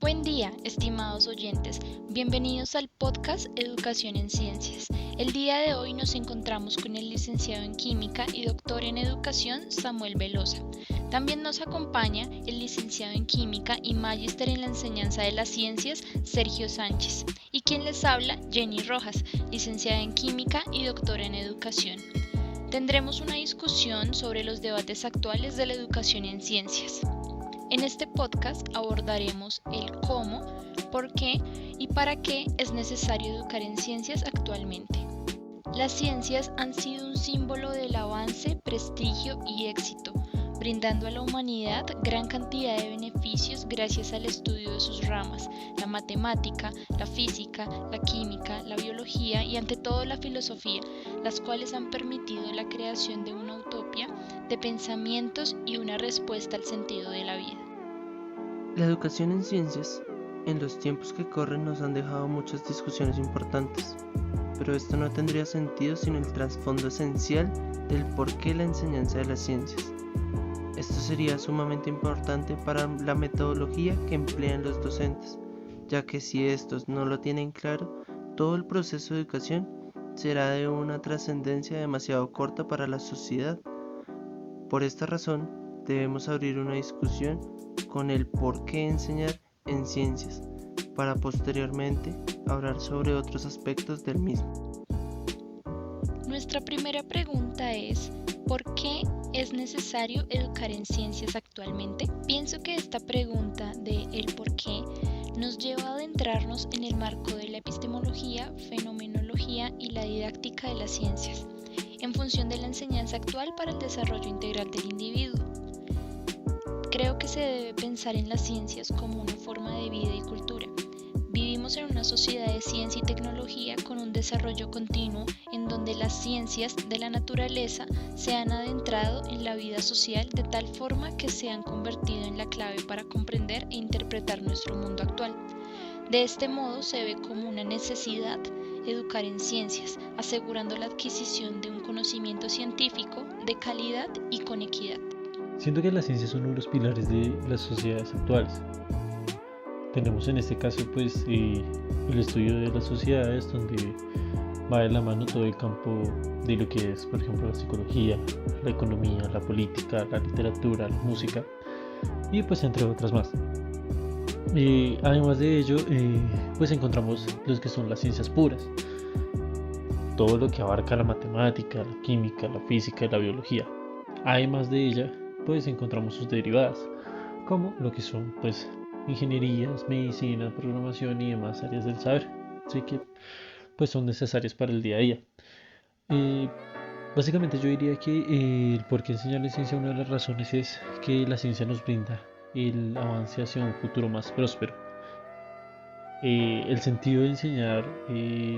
Buen día, estimados oyentes. Bienvenidos al podcast Educación en Ciencias. El día de hoy nos encontramos con el licenciado en Química y doctor en Educación Samuel Velosa. También nos acompaña el licenciado en Química y magíster en la enseñanza de las ciencias Sergio Sánchez. Y quien les habla, Jenny Rojas, licenciada en Química y doctora en Educación. Tendremos una discusión sobre los debates actuales de la educación en ciencias. En este podcast abordaremos el cómo, por qué y para qué es necesario educar en ciencias actualmente. Las ciencias han sido un símbolo del avance, prestigio y éxito, brindando a la humanidad gran cantidad de beneficios gracias al estudio de sus ramas, la matemática, la física, la química, la biología y ante todo la filosofía, las cuales han permitido la creación de una utopía de pensamientos y una respuesta al sentido de la vida. La educación en ciencias, en los tiempos que corren, nos han dejado muchas discusiones importantes, pero esto no tendría sentido sin el trasfondo esencial del porqué la enseñanza de las ciencias. Esto sería sumamente importante para la metodología que emplean los docentes, ya que si estos no lo tienen claro, todo el proceso de educación será de una trascendencia demasiado corta para la sociedad. Por esta razón, debemos abrir una discusión con el por qué enseñar en ciencias, para posteriormente hablar sobre otros aspectos del mismo. Nuestra primera pregunta es, ¿por qué es necesario educar en ciencias actualmente? Pienso que esta pregunta de el por qué nos lleva a adentrarnos en el marco de la epistemología, fenomenología y la didáctica de las ciencias, en función de la enseñanza actual para el desarrollo integral del individuo. Creo que se debe pensar en las ciencias como una forma de vida y cultura. Vivimos en una sociedad de ciencia y tecnología con un desarrollo continuo en donde las ciencias de la naturaleza se han adentrado en la vida social de tal forma que se han convertido en la clave para comprender e interpretar nuestro mundo actual. De este modo se ve como una necesidad educar en ciencias, asegurando la adquisición de un conocimiento científico de calidad y con equidad. Siento que la ciencia es uno de los pilares de las sociedades actuales. Tenemos en este caso el estudio de las sociedades, donde va de la mano todo el campo de lo que es, por ejemplo, la psicología, la economía, la política, la literatura, la música y entre otras más. Además de ello, encontramos los que son las ciencias puras, todo lo que abarca la matemática, la química, la física y la biología. Además de ella, encontramos sus derivadas, como lo que son ingenierías, medicina, programación y demás áreas del saber, así que son necesarias para el día a día. Básicamente yo diría que el por qué enseñar la ciencia, una de las razones es que la ciencia nos brinda el avance hacia un futuro más próspero. El sentido de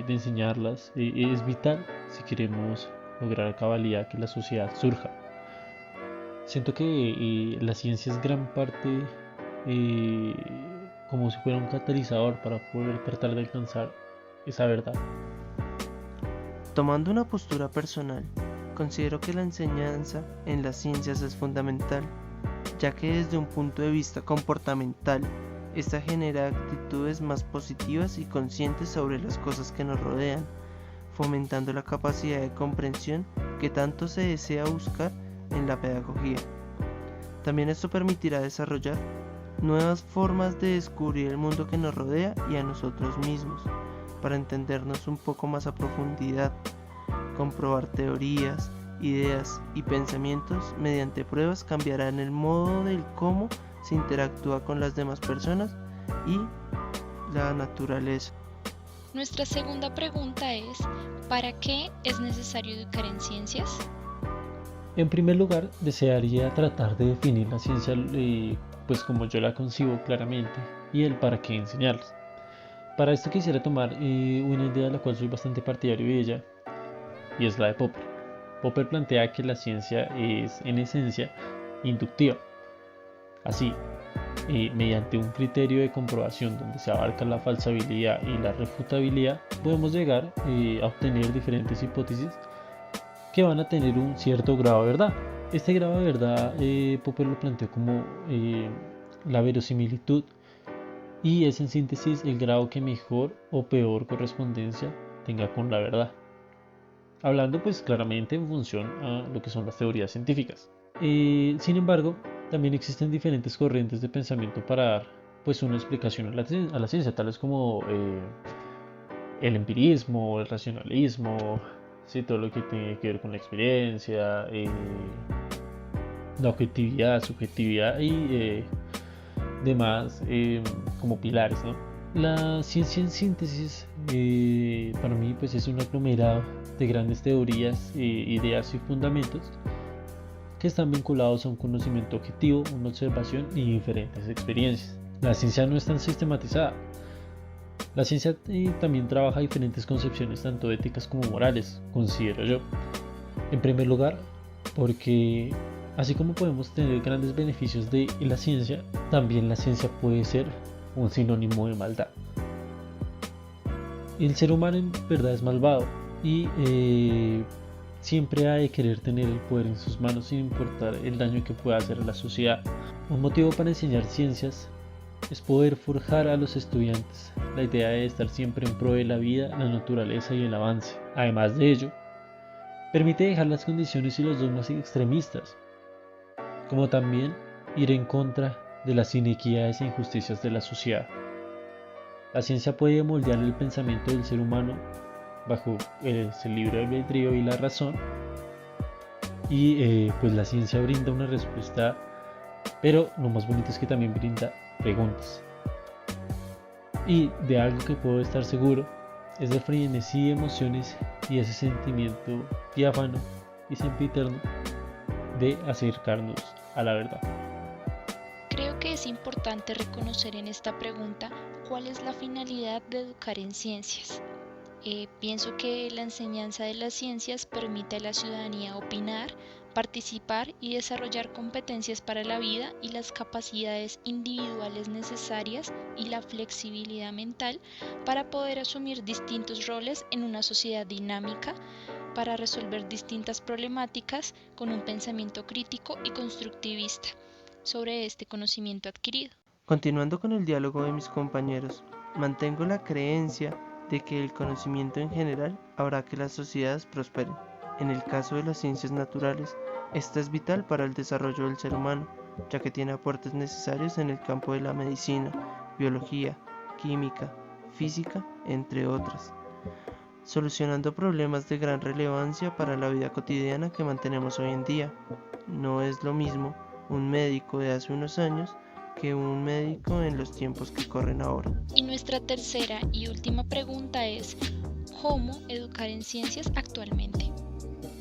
enseñarlas es vital si queremos lograr a cabalidad que la sociedad surja. Siento que la ciencia es gran parte como si fuera un catalizador para poder tratar de alcanzar esa verdad. Tomando una postura personal, considero que la enseñanza en las ciencias es fundamental, ya que desde un punto de vista comportamental, esta genera actitudes más positivas y conscientes sobre las cosas que nos rodean, fomentando la capacidad de comprensión que tanto se desea buscar en la pedagogía. También esto permitirá desarrollar nuevas formas de descubrir el mundo que nos rodea y a nosotros mismos, para entendernos un poco más a profundidad, comprobar teorías, ideas y pensamientos mediante pruebas cambiarán el modo del cómo se interactúa con las demás personas y la naturaleza. Nuestra segunda pregunta es, ¿para qué es necesario educar en ciencias? En primer lugar, desearía tratar de definir la ciencia como yo la concibo claramente y el para qué enseñarlas. Para esto quisiera tomar una idea de la cual soy bastante partidario de ella, y es la de Popper. Popper plantea que la ciencia es en esencia inductiva. Así, mediante un criterio de comprobación donde se abarca la falsabilidad y la refutabilidad, podemos llegar a obtener diferentes hipótesis que van a tener un cierto grado de verdad. Este grado de verdad Popper lo planteó como la verosimilitud y es en síntesis el grado que mejor o peor correspondencia tenga con la verdad. Hablando pues claramente en función a lo que son las teorías científicas. Sin embargo, también existen diferentes corrientes de pensamiento para dar pues una explicación a la ciencia, tales como el empirismo, el racionalismo, sí, todo lo que tiene que ver con la experiencia, la objetividad, subjetividad y demás como pilares, ¿no? La ciencia en síntesis para mí pues es un aglomerado de grandes teorías, ideas y fundamentos que están vinculados a un conocimiento objetivo, una observación y diferentes experiencias. La ciencia no es tan sistematizada. La ciencia también trabaja diferentes concepciones tanto éticas como morales, considero yo. En primer lugar, porque así como podemos tener grandes beneficios de la ciencia, también la ciencia puede ser un sinónimo de maldad. El ser humano en verdad es malvado y siempre ha de querer tener el poder en sus manos sin importar el daño que pueda hacer a la sociedad. Un motivo para enseñar ciencias es poder forjar a los estudiantes la idea de estar siempre en pro de la vida, la naturaleza y el avance. Además de ello, permite dejar las condiciones y los dogmas extremistas, como también ir en contra de las inequidades e injusticias de la sociedad. La ciencia puede moldear el pensamiento del ser humano bajo el libre albedrío y la razón, y pues la ciencia brinda una respuesta, pero lo más bonito es que también brinda preguntas. Y de algo que puedo estar seguro es del frenesí de emociones y ese sentimiento diáfano y sempiterno de acercarnos a la verdad. Creo que es importante reconocer en esta pregunta cuál es la finalidad de educar en ciencias. Pienso que la enseñanza de las ciencias permite a la ciudadanía opinar, participar y desarrollar competencias para la vida y las capacidades individuales necesarias y la flexibilidad mental para poder asumir distintos roles en una sociedad dinámica, para resolver distintas problemáticas con un pensamiento crítico y constructivista sobre este conocimiento adquirido. Continuando con el diálogo de mis compañeros, mantengo la creencia de que el conocimiento en general hará que las sociedades prosperen. En el caso de las ciencias naturales, esta es vital para el desarrollo del ser humano, ya que tiene aportes necesarios en el campo de la medicina, biología, química, física, entre otras, solucionando problemas de gran relevancia para la vida cotidiana que mantenemos hoy en día. No es lo mismo un médico de hace unos años que un médico en los tiempos que corren ahora. Y nuestra tercera y última pregunta es, ¿cómo educar en ciencias actualmente?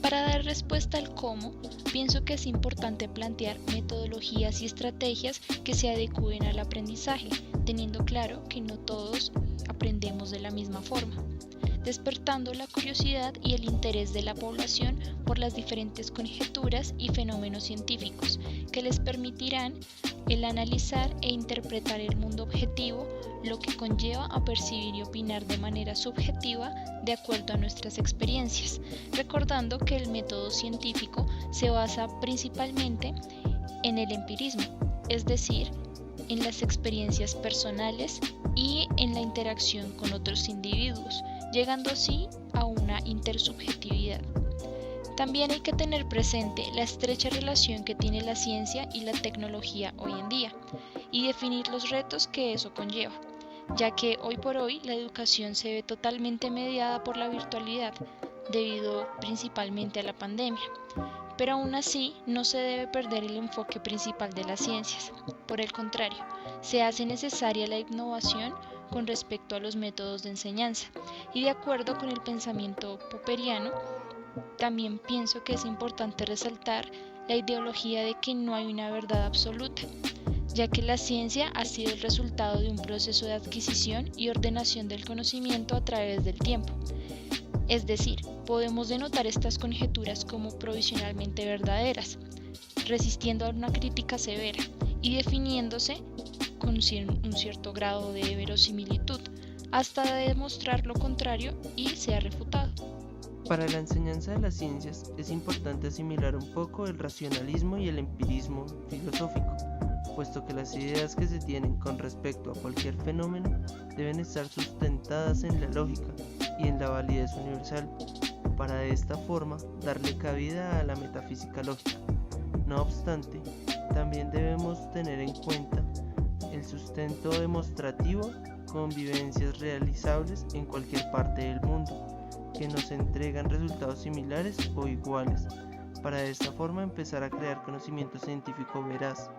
Para dar respuesta al cómo, pienso que es importante plantear metodologías y estrategias que se adecúen al aprendizaje, teniendo claro que no todos aprendemos de la misma forma, despertando la curiosidad y el interés de la población por las diferentes conjeturas y fenómenos científicos que les permitirán el analizar e interpretar el mundo objetivo, lo que conlleva a percibir y opinar de manera subjetiva de acuerdo a nuestras experiencias, recordando que el método científico se basa principalmente en el empirismo, es decir, en las experiencias personales y en la interacción con otros individuos, llegando así a una intersubjetividad. También hay que tener presente la estrecha relación que tiene la ciencia y la tecnología hoy en día y definir los retos que eso conlleva, ya que hoy por hoy la educación se ve totalmente mediada por la virtualidad, debido principalmente a la pandemia. Pero aún así no se debe perder el enfoque principal de las ciencias. Por el contrario, se hace necesaria la innovación con respecto a los métodos de enseñanza y de acuerdo con el pensamiento popperiano, también pienso que es importante resaltar la ideología de que no hay una verdad absoluta, ya que la ciencia ha sido el resultado de un proceso de adquisición y ordenación del conocimiento a través del tiempo. Es decir, podemos denotar estas conjeturas como provisionalmente verdaderas, resistiendo a una crítica severa y definiéndose con un cierto grado de verosimilitud, hasta demostrar lo contrario y sea refutado. Para la enseñanza de las ciencias es importante asimilar un poco el racionalismo y el empirismo filosófico, puesto que las ideas que se tienen con respecto a cualquier fenómeno deben estar sustentadas en la lógica y en la validez universal, para de esta forma darle cabida a la metafísica lógica. No obstante, también debemos tener en cuenta el sustento demostrativo con vivencias realizables en cualquier parte del mundo, que nos entregan resultados similares o iguales, para de esta forma empezar a crear conocimiento científico veraz.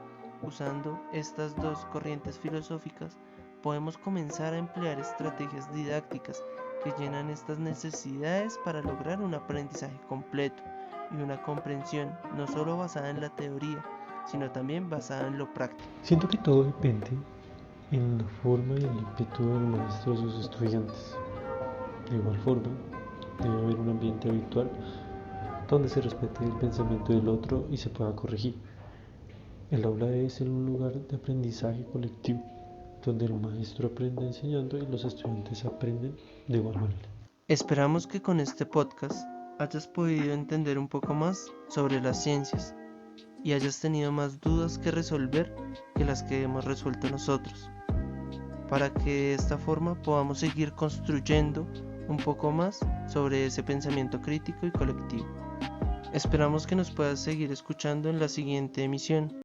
Usando estas dos corrientes filosóficas, podemos comenzar a emplear estrategias didácticas que llenan estas necesidades para lograr un aprendizaje completo y una comprensión no solo basada en la teoría, sino también basada en lo práctico. Siento que todo depende en la forma y el ímpetu del maestro de sus estudiantes. De igual forma, debe haber un ambiente habitual donde se respete el pensamiento del otro y se pueda corregir. El aula debe ser un lugar de aprendizaje colectivo, donde el maestro aprende enseñando y los estudiantes aprenden de igual manera. Esperamos que con este podcast hayas podido entender un poco más sobre las ciencias y hayas tenido más dudas que resolver que las que hemos resuelto nosotros, para que de esta forma podamos seguir construyendo un poco más sobre ese pensamiento crítico y colectivo. Esperamos que nos puedas seguir escuchando en la siguiente emisión.